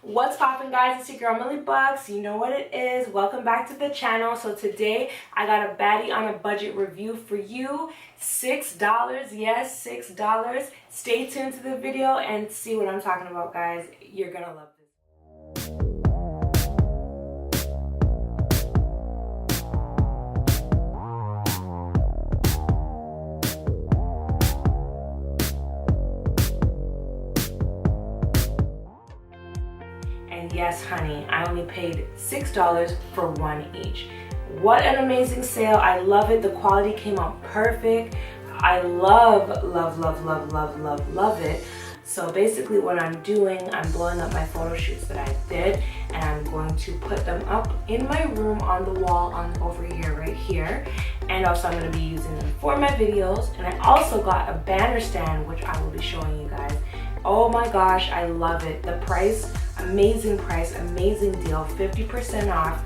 What's poppin', guys? It's your girl Millie Bucks. You know what it is. Welcome back to the channel. So today I got a baddie on a budget review for you. $6. Yes, $6. Stay tuned to the video and see what I'm talking about, guys. You're gonna love this. And yes, honey, I only paid $6 for one each. What an amazing sale. I love it. The quality came out perfect. I love it. So basically what I'm doing, I'm blowing up my photo shoots that I did, and I'm going to put them up in my room on the wall over here, right here. And also I'm going to be using them for my videos. And I also got a banner stand, which I will be showing you guys. Oh my gosh, I love it. The price, amazing deal, 50% off.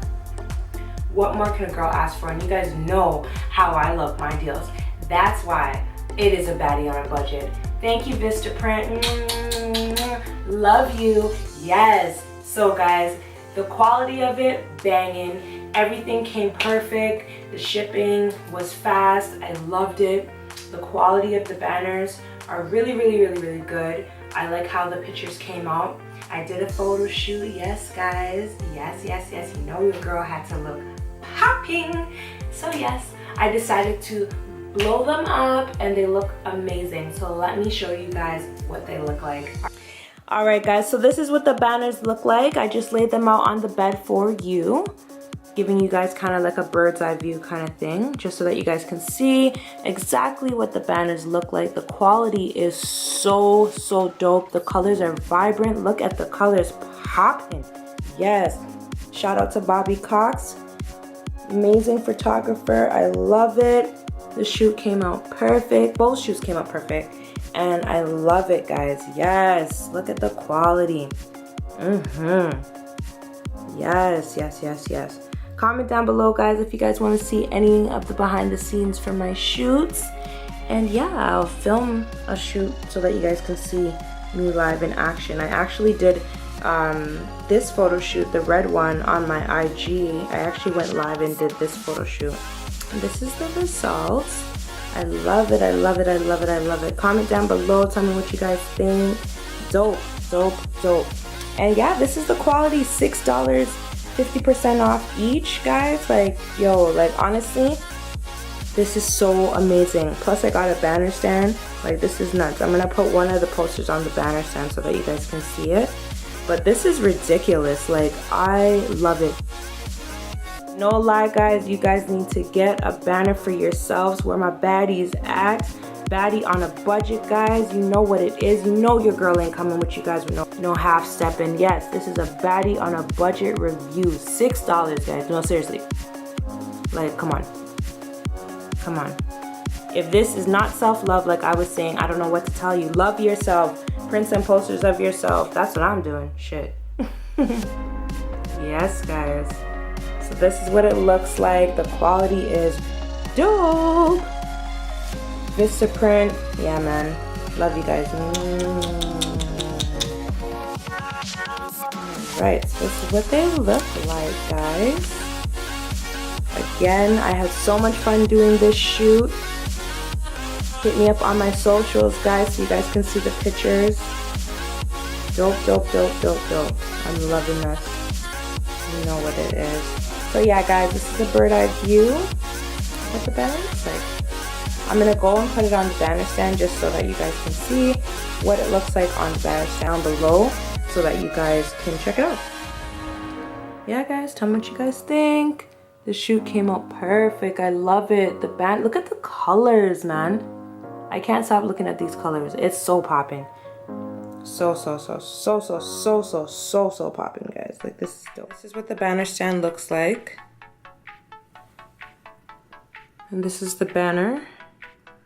What more can a girl ask for? And you guys know how I love my deals. That's why it is a baddie on a budget. Thank you, VistaPrint. Love you. Yes. So guys, the quality of it, banging. Everything came perfect. The shipping was fast. I loved it. The quality of the banners are really good. I like how the pictures came out. I did a photo shoot. Yes, guys. Yes. You know your girl had to look popping. So yes, I decided to blow them up and they look amazing. So let me show you guys what they look like. All right, guys, so this is what the banners look like. I just laid them out on the bed for you, giving you guys kind of like a bird's eye view kind of thing, just so that you guys can see exactly what the banners look like. The quality is so dope. The colors are vibrant. Look at the colors popping. Yes. Shout out to Bobby Cox. Amazing photographer. I love it. The shoot came out perfect. Both shoots came out perfect. And I love it, guys. Yes. Look at the quality. Yes. Comment down below, guys, if you guys want to see any of the behind the scenes from my shoots. And yeah, I'll film a shoot so that you guys can see me live in action. I actually did this photo shoot, the red one, on my IG. I actually went live and did this photo shoot. And this is the results. I love it. Comment down below, tell me what you guys think. Dope. And yeah, this is the quality. $6, 50% off each, guys. Like, yo, like, honestly, this is so amazing. Plus I got a banner stand. Like, this is nuts. I'm gonna put one of the posters on the banner stand so that you guys can see it. But this is ridiculous. Like, I love it. No lie, guys, you guys need to get a banner for yourselves. Where my baddies at. Baddie on a budget, guys. You know what it is. You know your girl ain't coming with you guys with no half stepping. Yes, this is a baddie on a budget review. $6, guys. No, seriously. Like, come on. If this is not self-love, like I was saying, I don't know what to tell you. Love yourself. Print some posters of yourself. That's what I'm doing. Shit. Yes, guys. So this is what it looks like. The quality is dope. VistaPrint. Yeah, man. Love you guys. Right, so this is what they look like, guys. Again, I had so much fun doing this shoot. Hit me up on my socials, guys, so you guys can see the pictures. Dope. I'm loving this. You know what it is. So yeah, guys, this is a bird's eye view of what the banner looks like. I'm gonna go and put it on the banner stand just so that you guys can see what it looks like on the banner stand below, so that you guys can check it out. Yeah, guys, tell me what you guys think. The shoot came out perfect. I love it. The band, look at the colors, man. I can't stop looking at these colors. It's so popping. So popping, guys. Like, this is dope. This is what the banner stand looks like. And this is the banner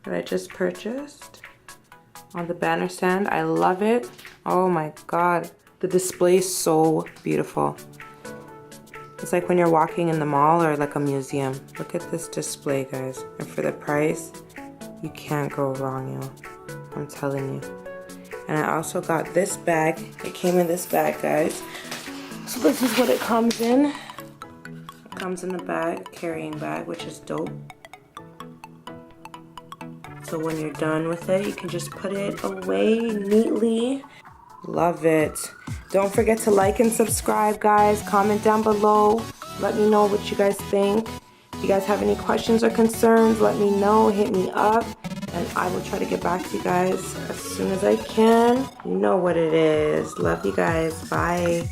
that I just purchased on the banner stand. I love it. Oh my god. The display is so beautiful. It's like when you're walking in the mall or like a museum. Look at this display, guys. And for the price, you can't go wrong, yo. I'm telling you. And I also got this bag. It came in this bag, guys. So this is what it comes in. It comes in the bag, carrying bag, which is dope. So when you're done with it, you can just put it away neatly. Love it. Don't forget to like and subscribe, guys. Comment down below. Let me know what you guys think. If you guys have any questions or concerns, let me know. Hit me up. And I will try to get back to you guys as soon as I can. You know what it is. Love you guys. Bye.